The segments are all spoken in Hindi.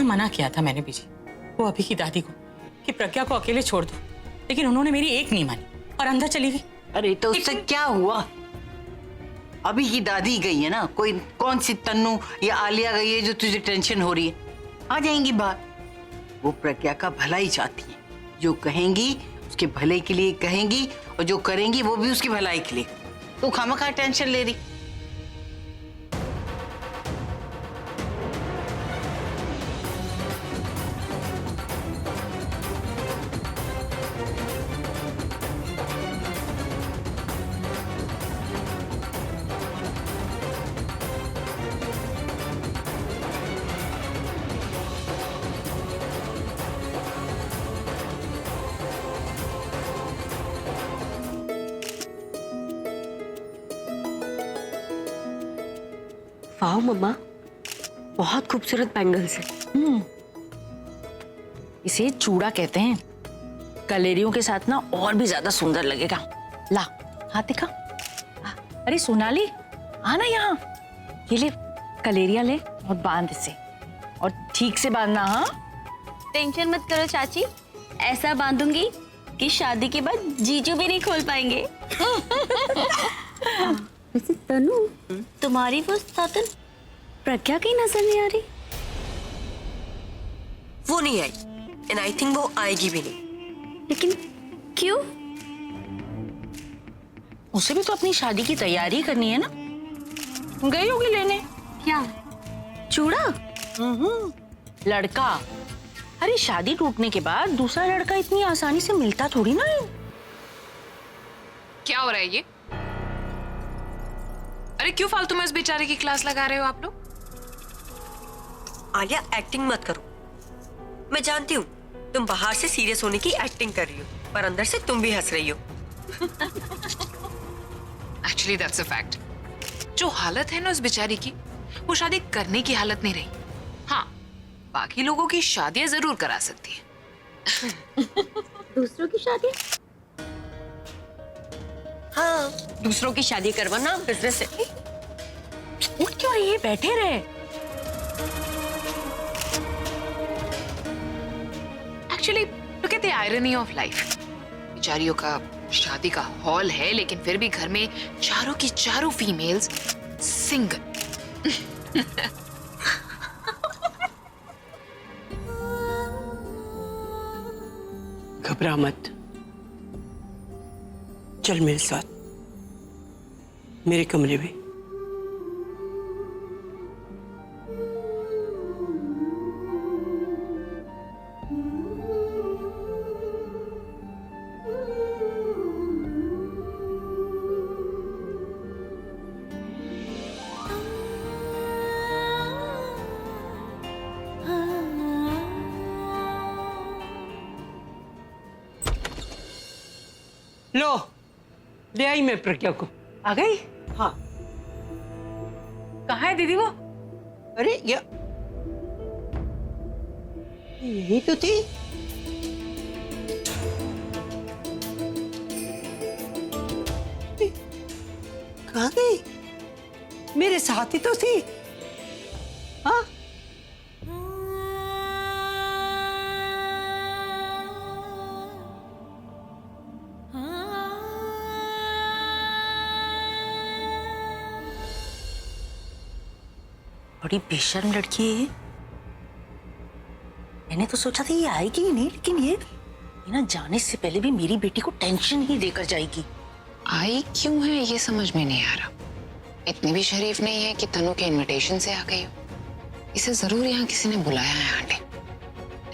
कितना मना किया था मैंने बीजी, वो अभी की दादी को, कि प्रज्ञा को अकेले छोड़ दो, लेकिन उन्होंने मेरी एक नहीं मानी और अंदर चली गई। अरे तो उससे क्या हुआ? अभी की दादी गई है ना, कोई कौन सी तन्नू या आलिया गई है जो तुझे टेंशन हो रही है? आ जाएंगी बाहर। वो प्रज्ञा का भला ही चाहती है, जो कहेंगी उसके भले के लिए कहेंगी और जो करेंगी वो भी उसकी भलाई के लिए। तो खामखा टेंशन ले रही। वाह मम्मा, बहुत खूबसूरत बैंगल्स है। इसे चूड़ा कहते हैं। कलेरियों के साथ ना और भी ज्यादा सुंदर लगेगा। ला हाथ दिखा। अरे सोनाली, आना यहाँ। ये ले कलेरिया ले और बांध इसे, और ठीक से बांधना। हाँ, टेंशन मत करो चाची, ऐसा बांधूंगी कि शादी के बाद जीजू भी नहीं खोल पाएंगे। वैसे तनु, तुम्हारी वो सातन प्रज्ञा की नजर नहीं आ रही। वो नहीं आई, एंड आई थिंक वो आएगी भी नहीं। लेकिन क्यों? उसे भी तो अपनी शादी की तैयारी करनी है ना, गई होगी लेने। क्या चूड़ा? लड़का। अरे शादी टूटने के बाद दूसरा लड़का इतनी आसानी से मिलता थोड़ी ना है। क्या हो रहा है ये? अरे क्यों फालतू में उस बेचारे की क्लास लगा रहे हो आप लोग? आलिया, एक्टिंग मत करो। मैं जानती हूँ तुम बाहर से सीरियस होने की एक्टिंग कर रही हो, पर अंदर से तुम भी हंस रही हो। Actually that's a fact. जो हालत है ना उस बेचारी की, वो शादी करने की हालत नहीं रही। हाँ, बाकी लोगों की शादियां जरूर करा सकती है। दूसरों की शादी? हाँ, दूसरों की शादी करवाना बिजनेस है। उठ क्यों रही है, बैठे रहे। Actually look at the irony of life. बेचारियों का शादी का हॉल है, लेकिन फिर भी घर में चारों की चारों फीमेल्स सिंगल। घबरा मत, चल मेरे साथ मेरे कमरे में। लो, ले आई मैं प्रज्ञा को। आ गई? हाँ। कहाँ है दीदी वो? अरे यही तो थी। कहाँ गई? मेरे साथ ही तो थी। हाँ, बड़ी बेशर्म लड़की है। मैंने तो सोचा था ये आएगी ही नहीं, लेकिन ये ना जाने से पहले भी मेरी बेटी को टेंशन ही देकर जाएगी। आई क्यों है ये समझ में नहीं आ रहा। इतनी भी शरीफ नहीं है कि तनु के इनविटेशन से आ गई हो। इसे जरूर यहाँ किसी ने बुलाया है आंटी,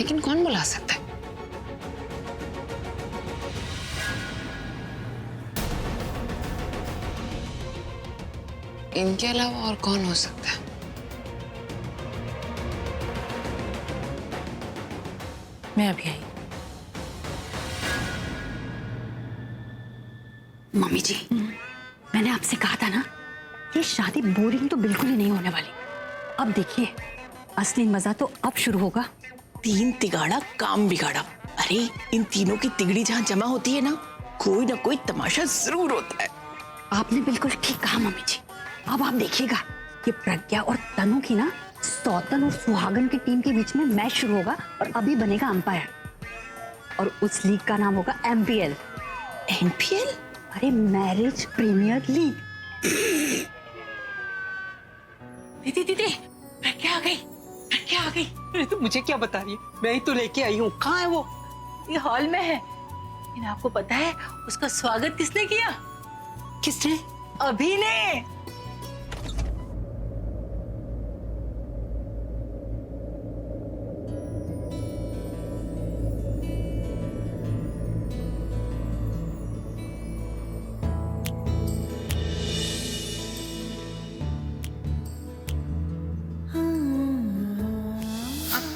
लेकिन कौन बुला सकता है? इनके अलावा और कौन हो सकता है? मैं अभी आई। मम्मी जी, मैंने आपसे कहा था ना, ये शादी बोरिंग तो बिल्कुल ही नहीं होने वाली। अब देखिए, असली मजा तो अब शुरू होगा। तीन तिगाड़ा काम बिगाड़ा। अरे इन तीनों की तिगड़ी जहाँ जमा होती है ना, कोई ना कोई तमाशा जरूर होता है। आपने बिल्कुल ठीक कहा मम्मी जी। अब आप देखिएगा कि प्रज्ञा और तनु की ना सौतन और सुहागन की टीम के बीच में मैच शुरू होगा और अभी बनेगा अंपायर और उस लीग का नाम होगा MPL। एनपीएल? अरे मैरिज प्रीमियर लीग। दीदी दीदी प्रज्ञा आ गई, प्रज्ञा आ गई। अरे तो मुझे क्या बता रही है? मैं ही तो लेके आई हूँ। कहाँ है वो? ये हॉल में है। लेकिन आपको पता है उसका स्वागत किसने किया? किसने? अभी ने।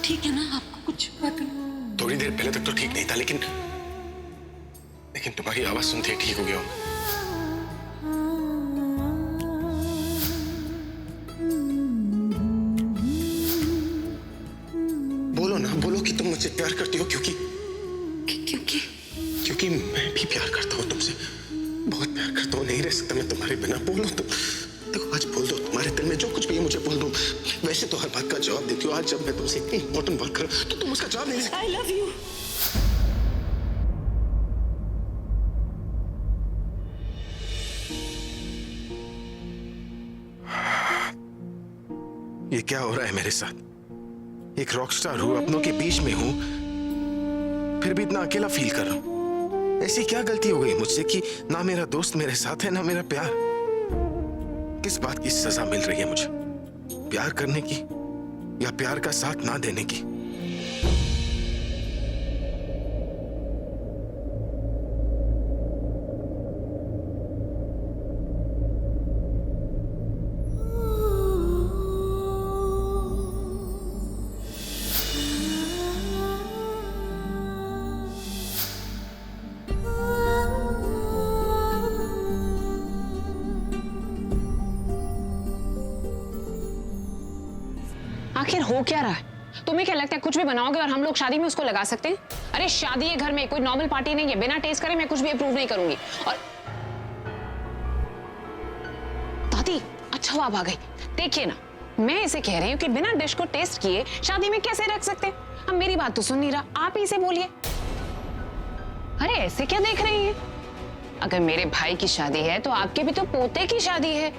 ठीक है ना, आपको कुछ बात नहीं? थोड़ी देर पहले तक तो ठीक नहीं था, लेकिन तुम्हारी आवाज सुनते ही ठीक हो गया हूं। बोलो ना, बोलो कि तुम मुझसे प्यार करती हो। क्योंकि मैं भी प्यार करता हूँ तुमसे, बहुत प्यार करता हूँ। नहीं रह सकता मैं तुम्हारे बिना। बोलो तुम। देखो आज बोल दो, तुम्हारे दिल में जो कुछ भी है मुझे बोल दो। वैसे तो हर बात का जवाब देती हो, आज जब मैं तुमसे इतनी इंपॉर्टेंट बात करूं तो तुम उसका जवाब नहीं सकती। I love you. ये क्या हो रहा है मेरे साथ? एक रॉकस्टार हूं, अपनों के बीच में हूं, फिर भी इतना अकेला फील कर रहा हूं। ऐसी क्या गलती हो गई मुझसे कि ना मेरा दोस्त मेरे साथ है, ना मेरा प्यार? किस बात की सजा मिल रही है मुझे? प्यार करने की या प्यार का साथ ना देने की? आखिर हो क्या रहा है? तुम्हें क्या लगता है कुछ भी बनाओगे और हम लोग शादी में उसको लगा सकते हैं? अरे शादी है घर में, कोई नॉर्मल पार्टी नहीं है। बिना टेस्ट करे मैं कुछ भी अप्रूव नहीं करूंगी। और दादी, अच्छा हुआ आप आ गई। देखिए ना, मैं इसे कह रही हूँ कि बिना डिश को टेस्ट किए शादी में कैसे रख सकते हैं? अब मेरी बात तो सुन नहीं रहा, आप ही इसे बोलिए। अरे ऐसे क्या देख रही हैं? अगर मेरे भाई की शादी है तो आपके भी तो पोते की शादी है।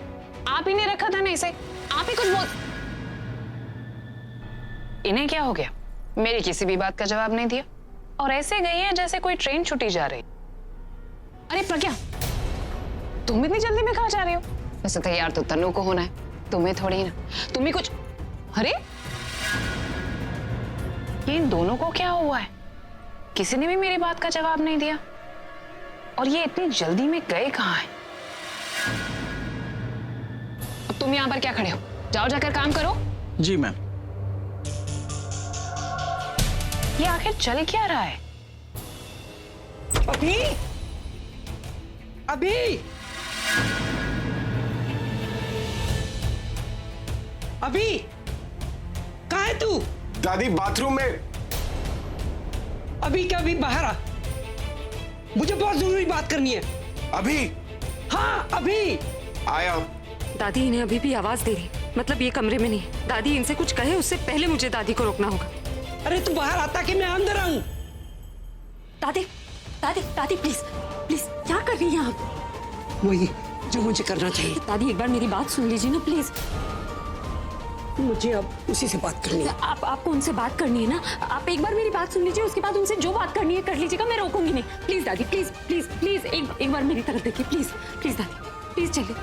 आप ही ने रखा था ना इसे, आप ही कुछ बोल। इन्हें क्या हो गया? मेरी किसी भी बात का जवाब नहीं दिया और ऐसे गई है जैसे कोई ट्रेन छुट्टी जा रही। अरे प्रज्ञा, तुम इतनी जल्दी में कहाँ जा रही हो? वैसे तैयार तो तन्नू को होना है, तुम्हें थोड़ी ना। तुम्हें कुछ। अरे ये इन दोनों को क्या हुआ है? किसी ने भी मेरी बात का जवाब नहीं दिया और ये इतनी जल्दी में गए कहाँ हैं? अब तुम यहाँ पर क्या खड़े हो? जाओ जाकर काम करो। जी मैम। ये आखिर चल क्या रहा है? अभी अभी अभी कहाँ है तू? दादी बाथरूम में। अभी क्या? अभी बाहर आ, मुझे बहुत जरूरी बात करनी है। अभी? हाँ अभी आया। दादी इन्हें अभी भी आवाज दे रही, मतलब ये कमरे में नहीं। दादी इनसे कुछ कहे उससे पहले मुझे दादी को रोकना होगा। अरे तू बाहर आता कि मैं अंदर आऊं? दादी दादी दादी प्लीज प्लीज, क्या कर रही हैं आप? वही जो मुझे करना चाहिए। दादी एक बार मेरी बात सुन लीजिए ना प्लीज। मुझे अब उसी से बात करनी है। आपको उनसे बात करनी है ना? आप एक बार मेरी बात सुन लीजिए, उसके बाद उनसे जो बात करनी है कर लीजिएगा, मैं रोकूंगी नहीं। प्लीज दादी, प्लीज प्लीज प्लीज, एक बार मेरी तरफ देखिए प्लीज। प्लीज दादी प्लीज चलिए।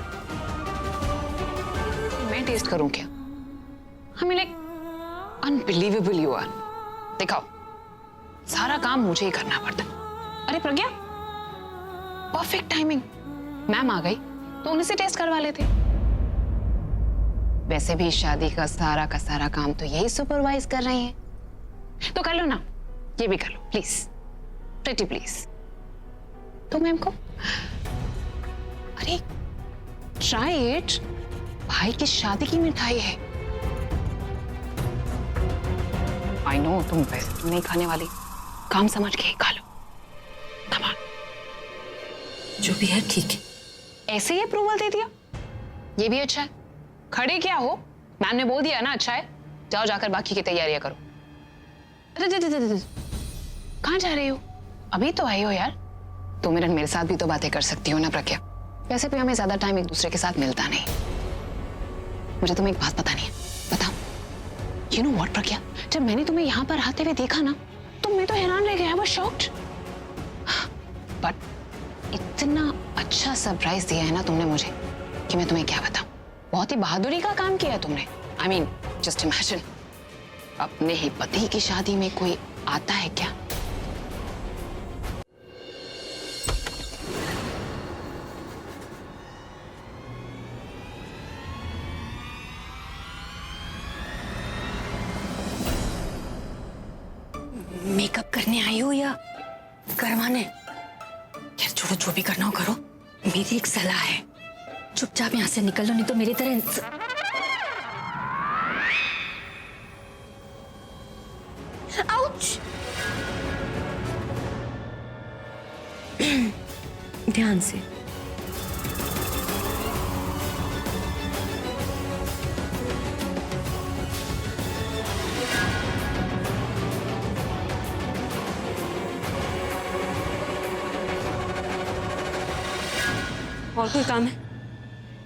मैं टेस्ट करूं क्या? हमें लाइक अनबिलीवेबल यू आर। दिखाओ, सारा काम मुझे ही करना पड़ता। अरे प्रज्ञा, परफेक्ट टाइमिंग। मैम आ गई तो उन्हीं से टेस्ट करवा लेते। वैसे भी शादी का सारा काम तो यही सुपरवाइज कर रही हैं, तो कर लो ना, ये भी कर लो प्लीज, प्रीटी प्लीज। तो मैम को, अरे ट्राई इट, भाई की शादी की मिठाई है। आई नो तुम वैसे तो नहीं खाने वाली, काम समझ के खा लो। Come on. जो भी है ठीक है। ऐसे ही अप्रूवल दे दिया, ये भी अच्छा है। खड़े क्या हो, मैम ने बोल दिया ना अच्छा है, जाओ जाकर बाकी की तैयारियां करो। अरे कहाँ जा रही हो? अभी तो आई हो यार। 2 मिनट मेरे साथ भी तो बातें कर सकती हो ना प्रज्ञा। वैसे भी हमें ज्यादा टाइम एक दूसरे के साथ मिलता नहीं। मुझे तुम्हें एक बात पता नहीं है, बताओ। यू नो व्हाट प्रज्ञा, जब मैंने तुम्हें यहाँ पर आते हुए देखा ना, तो मैं तो हैरान रह गया। I was shocked. बट इतना अच्छा सरप्राइज दिया है ना तुमने मुझे कि मैं तुम्हें क्या बताऊं। बहुत ही बहादुरी का काम किया तुमने। आई मीन जस्ट इमेजिन, अपने ही पति की शादी में कोई आता है क्या? मेकअप करने आई हो या करवाने? यार छोड़ो, जो भी करना हो करो। मेरी एक सलाह है, चुपचाप यहाँ से निकल लो, नहीं तो मेरी तरह आउच! ध्यान से। और कोई काम है?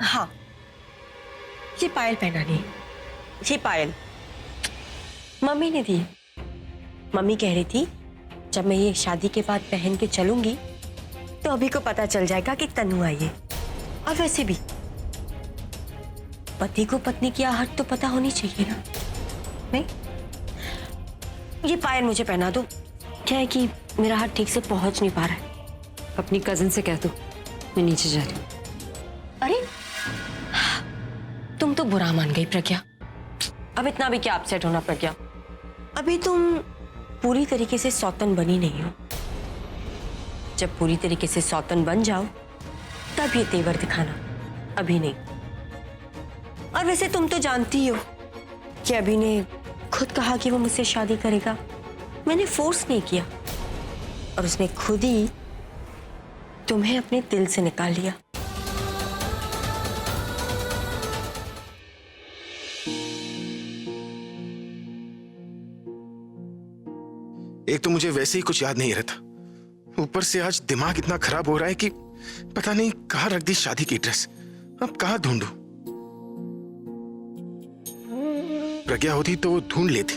हाँ, ये पायल पहनानी है। ये पायल मम्मी ने दी। मम्मी कह रही थी जब मैं ये शादी के बाद पहन के चलूंगी तो अभी को पता चल जाएगा कि तन्नू आई है। और वैसे भी पति को पत्नी की आहट तो पता होनी चाहिए ना। नहीं, ये पायल मुझे पहना दो। क्या है कि मेरा हाथ ठीक से पहुंच नहीं पा रहा है। अपनी कजिन से कह दो मैं नीचे जा रही हूँ। अरे तुम तो बुरा मान गई प्रज्ञा। अब इतना भी क्या अपसेट होना प्रज्ञा, अभी तुम पूरी तरीके से सौतन बनी नहीं हो। जब पूरी तरीके से सौतन बन जाओ तब ये तेवर दिखाना, अभी नहीं। और वैसे तुम तो जानती हो कि अभी ने खुद कहा कि वो मुझसे शादी करेगा। मैंने फोर्स नहीं किया और उसने खुद ही तुम्हें अपने दिल से निकाल लिया। एक तो मुझे वैसे ही कुछ याद नहीं रहता, ऊपर से आज दिमाग इतना खराब हो रहा है कि पता नहीं कहाँ रख दी शादी की ड्रेस। अब कहाँ ढूंढूं? प्रज्ञा होती तो वो ढूंढ लेती।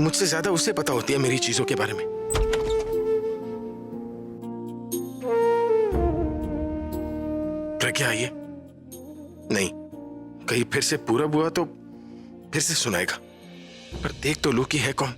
मुझसे ज्यादा उसे पता होती है मेरी चीजों के बारे में। प्रज्ञा आई है? नहीं, कहीं फिर से पूरब हुआ तो फिर से सुनाएगा। पर देख तो लो कि है कौन।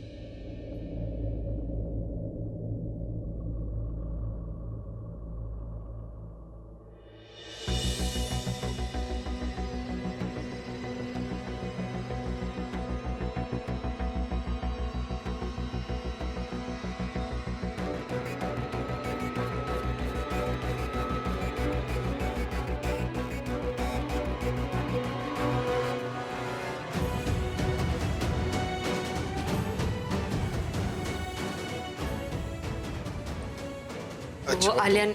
वो आलिया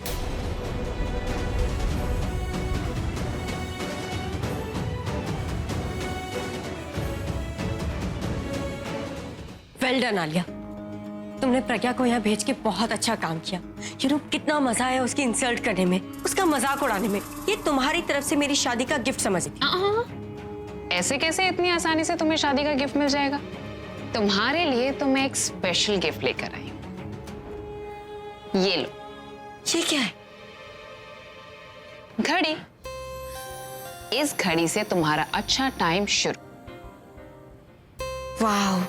वेल डन आलिया, तुमने प्रज्ञा को यहाँ भेज के बहुत अच्छा काम किया। यू नो कितना मजा आया उसकी इंसल्ट करने में, उसका मजाक उड़ाने में। ये तुम्हारी तरफ से मेरी शादी का गिफ्ट समझ थी। ऐसे कैसे इतनी आसानी से तुम्हें शादी का गिफ्ट मिल जाएगा? तुम्हारे लिए तो मैं एक स्पेशल गिफ्ट लेकर आई हूं। ये लो। ये क्या है? घड़ी। इस घड़ी से तुम्हारा अच्छा टाइम शुरू। वाह,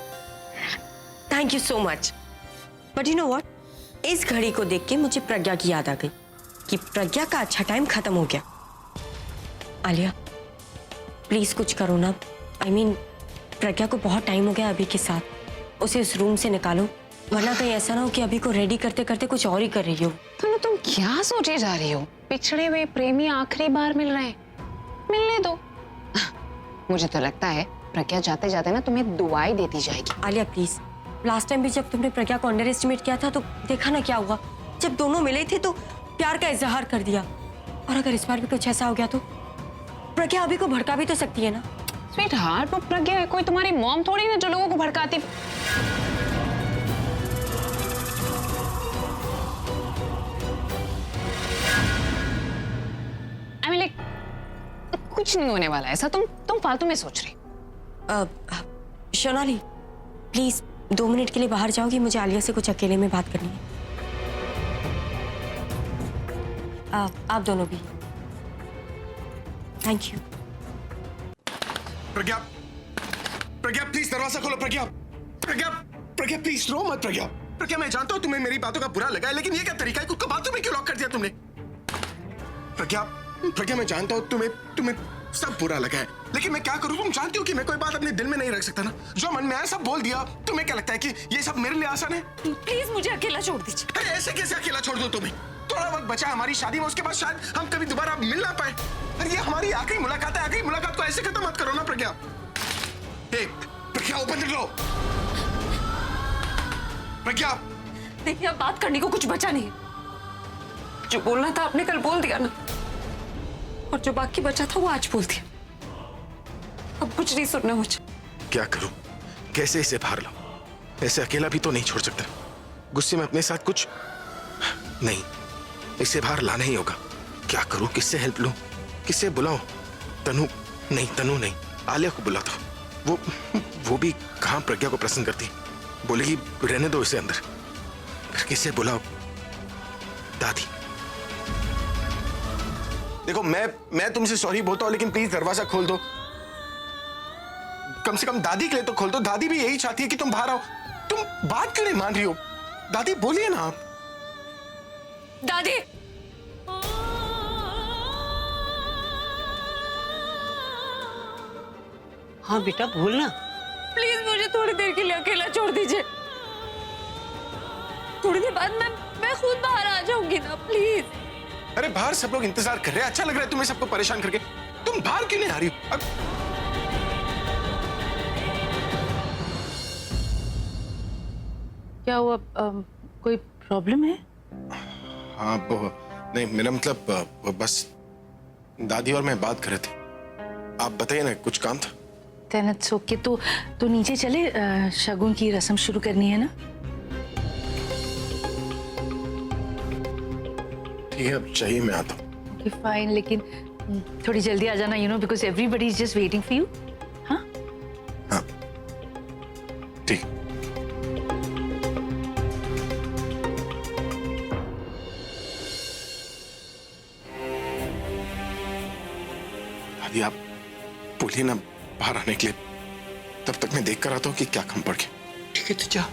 thank you so much. But you know what, इस घड़ी को देख के मुझे प्रज्ञा की याद आ गई कि प्रज्ञा का अच्छा टाइम खत्म हो गया। आलिया प्लीज कुछ करो ना। आई मीन प्रज्ञा को बहुत टाइम हो गया अभी के साथ। उसे उस रूम से निकालो, वरना कहीं ऐसा ना हो कि अभी को रेडी करते करते कुछ और ही कर रही हो। तुम क्या सोचे जा रही हो? पिछड़े हुए प्रेमी आखिरी बार मिल रहे हैं, मिलने दो। मुझे तो लगता है प्रज्ञा जाते जाते ना तुम्हें दुआएं देती जाएगी। आलिया प्लीज, लास्ट टाइम भी जब तुमने प्रज्ञा को अंडर एस्टिमेट किया था तो देखा ना क्या हुआ। जब दोनों मिले थे तो प्यार का इजहार कर दिया, और अगर इस बार भी कुछ ऐसा हो गया तो प्रज्ञा अभी को भड़का भी तो सकती है ना। स्वीट हार्ट, वो प्रज्ञा है कोई तुम्हारी मॉम थोड़ी ना जो लोगों को भड़काती। I mean, like, कुछ नहीं होने वाला ऐसा, तुम फालतू में सोच रही। सोनाली प्लीज 2 मिनट के लिए बाहर जाओगी, मुझे आलिया से कुछ अकेले में बात करनी है। आप दोनों भी। Thank you. Pragya, Pragya please दरवाजा खोलो। प्रज्ञा, प्रज्ञा, प्रज्ञा प्लीज रो मत। प्रज्ञा, प्रज्ञा मैं जानता हूँ तुम्हें मेरी बातों का बुरा लगा है, लेकिन ये क्या तरीका है? खुद को बातों में क्यों लॉक कर दिया तुमने? प्रज्ञा, प्रज्ञा मैं जानता हूँ तुम्हें सब बुरा लगा है, लेकिन मैं क्या करूँ? तुम जानती हो कि मैं कोई बात अपने दिल में नहीं रख सकता ना। जो मन में आया सब बोल दिया। तुम्हें क्या लगता है कि ये सब मेरे लिए आसान है? प्लीज मुझे अकेला छोड़ दीजिए। अरे ऐसे कैसे अकेला छोड़ दो तुम्हें? थोड़ा वक्त बचा हमारी शादी में, उसके बाद शायद हम कभी दोबारा मिल ना पाए। अरे ये हमारी आखिरी मुलाकात है, आखिरी मुलाकात को ऐसे खत्म मत करो ना प्रज्ञा। प्रज्ञा ओपन द डोर। प्रज्ञा, देखिए अब बात करने को कुछ बचा नहीं। जो बोलना था आपने कल बोल दिया ना, और जो बाकी बचा था वो आज बोल दिया। अब कुछ नहीं सुनना मुझे। क्या करूं? कैसे इसे बाहर लाऊं? ऐसे अकेला भी तो नहीं छोड़ सकता। गुस्से में अपने साथ कुछ नहीं, इसे बाहर लाना ही होगा। क्या करूं? किससे हेल्प लूं? किससे बुलाऊं? तनु नहीं, आलिया को बुला दो। वो भी कहां प्रज्ञा को प्रसन्न करती, बोलेगी रहने दो इसे अंदर। फिर किससे बुलाओ? दादी। देखो मैं तुमसे सॉरी बोलता हूं, लेकिन प्लीज दरवाजा खोल दो। कम से कम दादी के लिए तो खोल दो। दादी भी यही चाहती है कि तुम बाहर आओ। तुम बात क्यों नहीं मान रही हो? दादी बोलिए ना आप। दादी, हाँ बेटा बोलना। प्लीज मुझे थोड़ी देर के लिए अकेला छोड़ दीजिए। थोड़ी देर बाद मैं खुद बाहर आ जाऊंगी ना, प्लीज। अरे बाहर सब लोग इंतजार कर रहे हैं। अच्छा लग रहा है तुम्हें सबको परेशान करके? तुम बाहर क्यों नहीं आ रही हो? क्या हुआ? कोई प्रॉब्लम है? हाँ नहीं, मेरा मतलब बस दादी और मैं बात कर रहे थे। आप बताइए ना, कुछ काम था? तेनत ओके, तो नीचे चले, शगुन की रस्म शुरू करनी है ना। ठीक है, अब चाहिए मैं आता हूँ। ओके फाइन, लेकिन थोड़ी जल्दी आ जाना, you know, because everybody is just waiting for you. हाँ हाँ ठीक। दादी आप बोलिए ना बाहर आने के लिए, तब तक मैं देख कर आता हूँ कि क्या कम पड़ गया। ठीक है तो जा,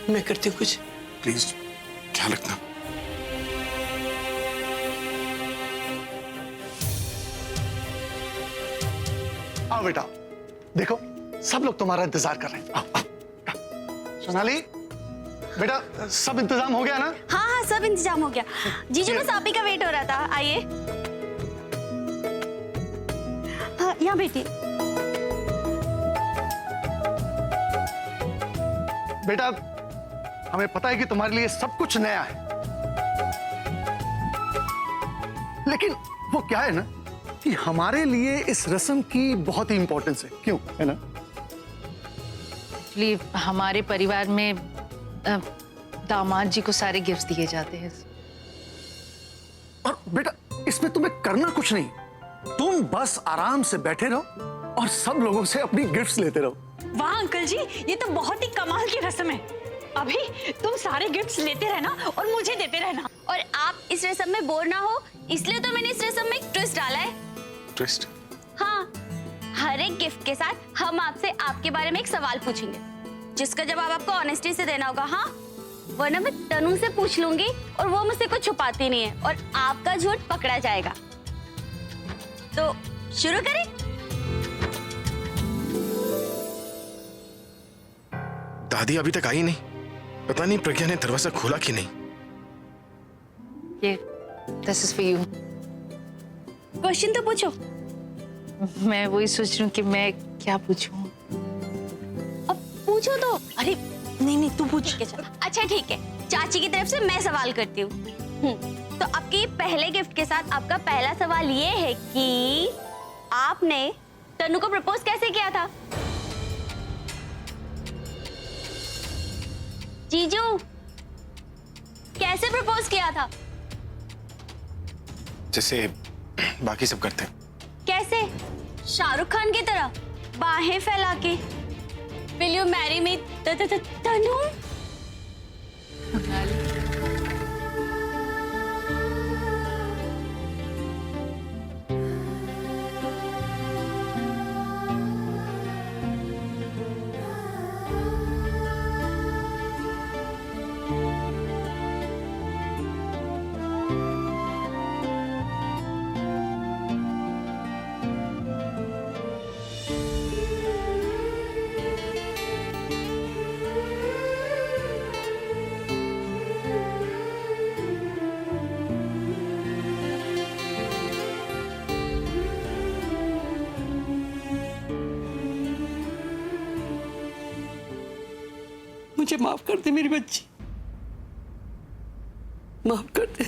मैं करती हूँ कुछ। प्लीज ख्याल रखना। आओ बेटा, देखो सब लोग तुम्हारा इंतजार कर रहे हैं। आओ। सोनाली बेटा, सब इंतजाम हो गया ना? हाँ हाँ सब इंतजाम हो गया। जीजू बस आप ही का वेट हो रहा था। आइए। हाँ यहाँ बैठिए। बेटा हमें पता है कि तुम्हारे लिए सब कुछ नया है, लेकिन वो क्या है ना कि हमारे लिए इस रस्म की बहुत ही इंपॉर्टेंस है। क्यों है ना? एक्चुअली हमारे परिवार में दामाद जी को सारे गिफ्ट दिए जाते हैं। और बेटा इसमें तुम्हें करना कुछ नहीं, तुम बस आराम से बैठे रहो और सब लोगों से अपनी गिफ्ट्स लेते रहो। वाह अंकल जी, ये तो बहुत ही कमाल की रस्म है। अभी तुम सारे गिफ्ट्स लेते रहना और मुझे देते रहना। और आप इस रस्म में बोर ना हो, इसलिए तो मैंने इस रस्म में एक ट्विस्ट डाला है। ट्विस्ट? हाँ, हर एक गिफ्ट के साथ हम आपसे आपके बारे में एक सवाल पूछेंगे, जिसका जवाब आपको ऑनेस्टी से देना होगा। हाँ, वरना मैं तनु से पूछ लूंगी और वो मुझसे कुछ छुपाती नहीं है और आपका झूठ पकड़ा जाएगा। तो शुरू करें? दादी अभी तक आई नहीं, पता नहीं प्रज्ञा ने दरवाजा खोला कि नहीं। ये this is for you. Question तो पूछो। मैं वही सोच रही हूँ कि मैं क्या पूछूं। अब पूछो तो। अरे नहीं तू पूछ। अच्छा ठीक है, चाची की तरफ से मैं सवाल करती हूँ। तो आपके पहले गिफ्ट के साथ आपका पहला सवाल ये है कि आपने तनु को प्रपोज कैसे किया था? जीजू, कैसे प्रपोज किया था? जैसे बाकी सब करते हैं। कैसे? शाहरुख खान की तरह बाहें फैला के? Will you marry me, तनु? मुझे माफ कर दे मेरी बच्ची, माफ कर दे।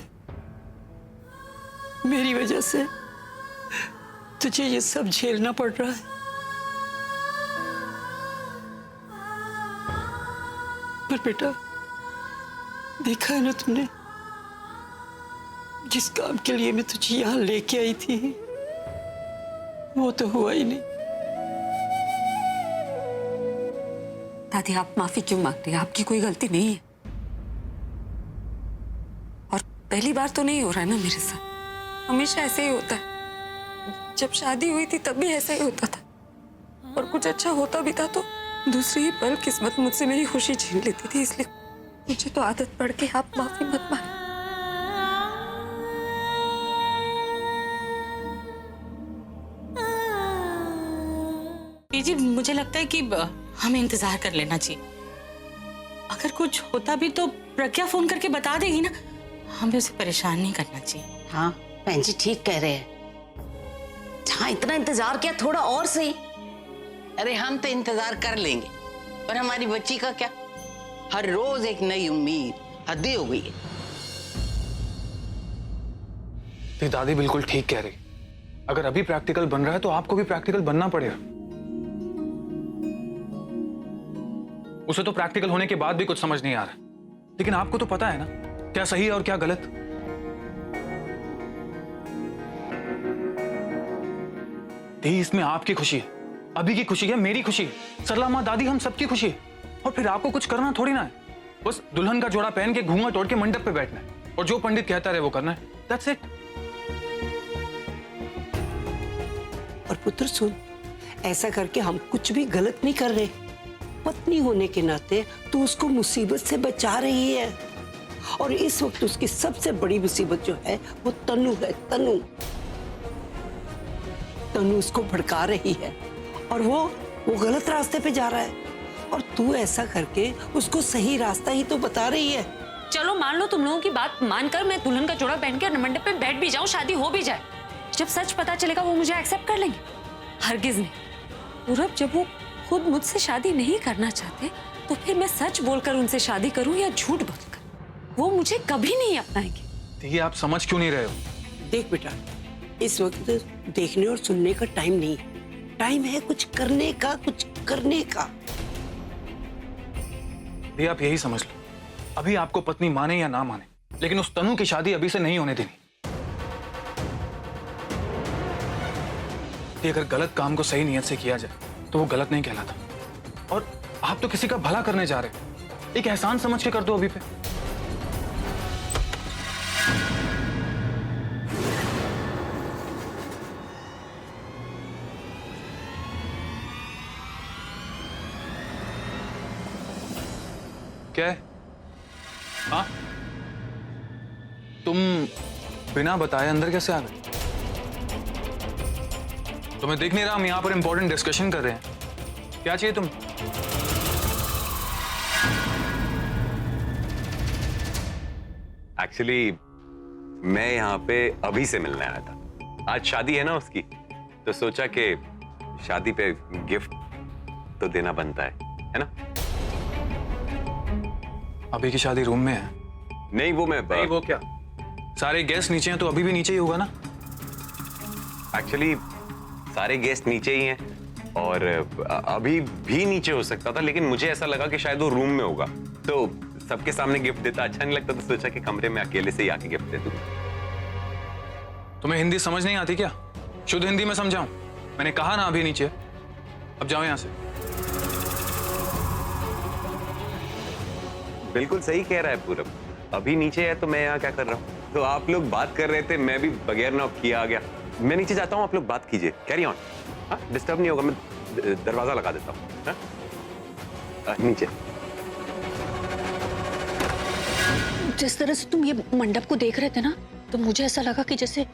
मेरी वजह से तुझे ये सब झेलना पड़ रहा है। पर बेटा, देखा है ना तुमने, जिस काम के लिए मैं तुझे यहां लेके आई थी वो तो हुआ ही नहीं। दादी, आप माफी क्यों मांग रही हैं? आपकी कोई गलती नहीं है। और पहली बार तो नहीं हो रहा है ना मेरे साथ, हमेशा ऐसे ही होता है। जब शादी हुई थी तब भी ऐसा ही होता था, और कुछ अच्छा होता भी था तो दूसरे ही पल किस्मत मुझसे मेरी खुशी छीन लेती थी। इसलिए मुझे तो आदत पड़ के आप माफी मत मांगे। जी, मुझे लगता है कि हमें इंतजार कर लेना चाहिए। अगर कुछ होता भी तो प्रज्ञा फोन करके बता देगी ना, हमें उसे परेशान नहीं करना चाहिए। हाँ बहन जी ठीक कह रहे हैं। जहाँ इतना इंतजार किया, थोड़ा और सही। अरे हम तो इंतजार कर लेंगे, पर हमारी बच्ची का क्या? हर रोज एक नई उम्मीद, हद हो गई है। तो दादी बिल्कुल ठीक कह रही। अगर अभी प्रैक्टिकल बन रहा है तो आपको भी प्रैक्टिकल बनना पड़ेगा। उसे तो प्रैक्टिकल होने के बाद भी कुछ समझ नहीं आ रहा, लेकिन आपको तो पता है ना क्या सही है और क्या गलत। दी, इसमें आपकी खुशी है, अभी की खुशी है, मेरी खुशी है, सरला माँ, दादी, हम सबकी खुशी है। और फिर आपको कुछ करना थोड़ी ना है, बस दुल्हन का जोड़ा पहन के घूंघट ओढ़ के मंडप पे बैठना है और जो पंडित कहता रहे वो करना है। That's it. और पुत्र सुन, ऐसा करके हम कुछ भी गलत नहीं कर रहे। पत्नी होने के नाते तू उसको मुसीबत से बचा रही है, और इस वक्त उसकी सबसे बड़ी मुसीबत जो है वो तनु है। तनु उसको भड़का रही है और वो गलत रास्ते पे जा रहा है, और तू ऐसा करके उसको सही रास्ता ही तो बता रही है। चलो मान लो, तुम लोगों की बात मानकर मैं दुल्हन का जोड़ा पहन के मंडप पे बैठ भी जाऊं, शादी हो भी जाए। जब सच पता चलेगा वो मुझे एक्सेप्ट कर लेंगे? हरगिज नहीं। पूरब, जब वो खुद मुझसे शादी नहीं करना चाहते तो फिर मैं सच बोलकर उनसे शादी करूं या झूठ बोलकर, वो मुझे कभी नहीं अपनाएंगे। देखिए, आप समझ क्यों नहीं रहे हो? देख बेटा, इस वक्त देखने और सुनने का टाइम नहीं, टाइम है कुछ करने का, कुछ करने का। ये आप यही समझ लो, अभी आपको पत्नी माने या ना माने, लेकिन उस तनु की शादी अभी से नहीं होने देनी। अगर गलत काम को सही नियत से किया जाए तो वो गलत नहीं कहलाता। और आप तो किसी का भला करने जा रहे हो, एक एहसान समझ के कर दो अभी पे। क्या है? हाँ, तुम बिना बताए अंदर कैसे आ गए? तुम्हें दिख नहीं रहा हम यहाँ पर इंपॉर्टेंट डिस्कशन कर रहे हैं? क्या चाहिए तुम? एक्चुअली मैं यहाँ पे अभी से मिलने आया था। आज शादी है ना उसकी, तो सोचा कि शादी पे गिफ्ट तो देना बनता है ना? अभी की शादी रूम में है? नहीं, वो मैं नहीं, वो क्या, सारे गेस्ट नीचे हैं तो अभी भी नीचे ही होगा ना? एक्चुअली सारे गेस्ट नीचे ही हैं और अभी भी नीचे हो सकता था, लेकिन मुझे ऐसा लगा कि शायद वो रूम में होगा, तो सबके सामने गिफ्ट देता अच्छा नहीं लगता, तो सोचा कि कमरे में अकेले से ही आके गिफ्ट दे दूं। तुम्हें हिंदी समझ नहीं आती क्या? शुद्ध हिंदी में समझाऊं? मैंने कहा ना अभी नीचे, अब जाओ यहां से। बिल्कुल सही कह रहा है पूरब, अभी नीचे है तो मैं यहाँ क्या कर रहा हूँ? तो आप लोग बात कर रहे थे, मैं भी बगैर नॉक किए आ गया। मैं नीचे जाता हूँ, आप लोग बात कीजिए, कैरी ऑन। हाँ, डिस्टर्ब नहीं होगा, मैं दरवाजा लगा देता हूँ। हाँ? नीचे। जिस तरह से तुम ये मंडप को देख रहे थे ना, तो मुझे ऐसा लगा कि जैसे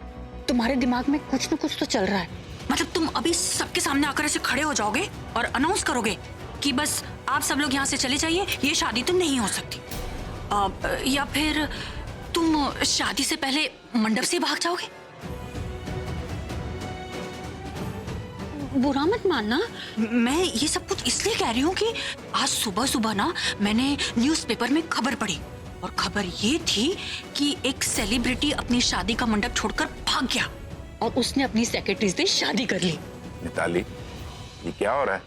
तुम्हारे दिमाग में कुछ न कुछ तो चल रहा है। मतलब तुम अभी सबके सामने आकर ऐसे खड़े हो जाओगे और अनाउंस करोगे कि बस आप सब लोग यहाँ से चले जाइए, ये शादी तो नहीं हो सकती। या फिर तुम शादी से पहले मंडप से भाग जाओगे। बुरा मत मानना, मैं ये सब कुछ इसलिए कह रही हूँ कि आज सुबह सुबह ना मैंने न्यूज़पेपर में खबर पढ़ी, और खबर ये थी कि एक सेलिब्रिटी अपनी शादी का मंडप छोड़कर भाग गया और उसने अपनी सेक्रेटरी से शादी कर ली। मिताली, ये क्या हो रहा है?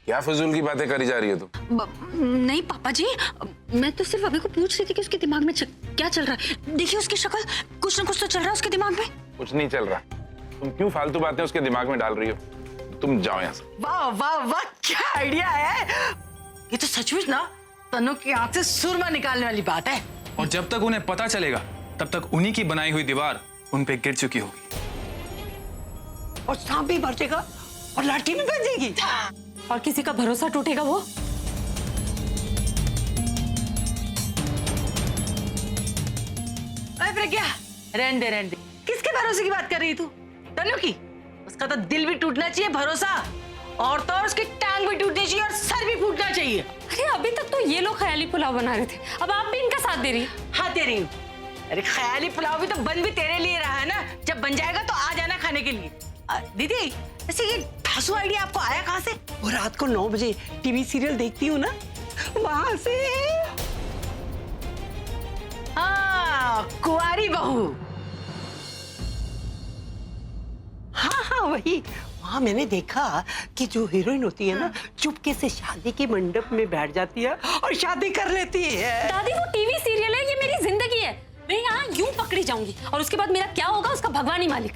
क्या फजूल की बातें करी जा रही है तुम? नहीं पापा जी, मैं तो सिर्फ अभी को पूछ रही थी कि उसके दिमाग में क्या चल रहा है। देखिए उसकी शक्ल, कुछ ना कुछ तो चल रहा है उसके दिमाग में। कुछ नहीं चल रहा, तुम क्यों फालतू बातें उसके दिमाग में डाल रही हो? तुम जाओ यहाँ से। वाह वाह वाह, क्या आइडिया है ये तो। सचमुच ना तनु की आंख से सुरमा निकालने वाली बात है। और जब तक उन्हें पता चलेगा तब तक उन्हीं की बनाई हुई दीवार उन पे गिर चुकी होगी। और सांप भी बचेगा और लाठी भी बजेगी, और किसी का भरोसा टूटेगा वो। अरे प्रज्ञा, रहने दे। किसके भरोसे की बात कर रही है तू? तनु की। उसका तो दिल भी टूटना चाहिए, भरोसा, और तो और उसकी टांग भी टूटनी चाहिए और सर भी फूटना चाहिए। अरे अभी तक तो ये लोग ख्याली पुलाव बना रहे थे, अब आप भी इनका साथ दे रही। हाँ दे रही हूँ। अरे ख्याली पुलाव भी तो बन भी तेरे लिए रहा है ना, जब बन जाएगा तो आ जाना खाने के लिए। दीदी, ऐसे ये धांसू आइडिया आपको आया कहाँ से? वो रात को 9 बजे टीवी सीरियल देखती हूँ ना, वहां से। हाँ, कुंवारी बहू। हाँ वही। वहाँ मैंने देखा कि जो हीरोइन होती है ना, चुपके से शादी के मंडप में बैठ जाती है और शादी कर लेती है। दादी वो टीवी सीरियल है, ये मेरी जिंदगी है। मैं यहाँ यूं पकड़ी जाऊंगी और उसके बाद मेरा क्या होगा उसका भगवान ही मालिक।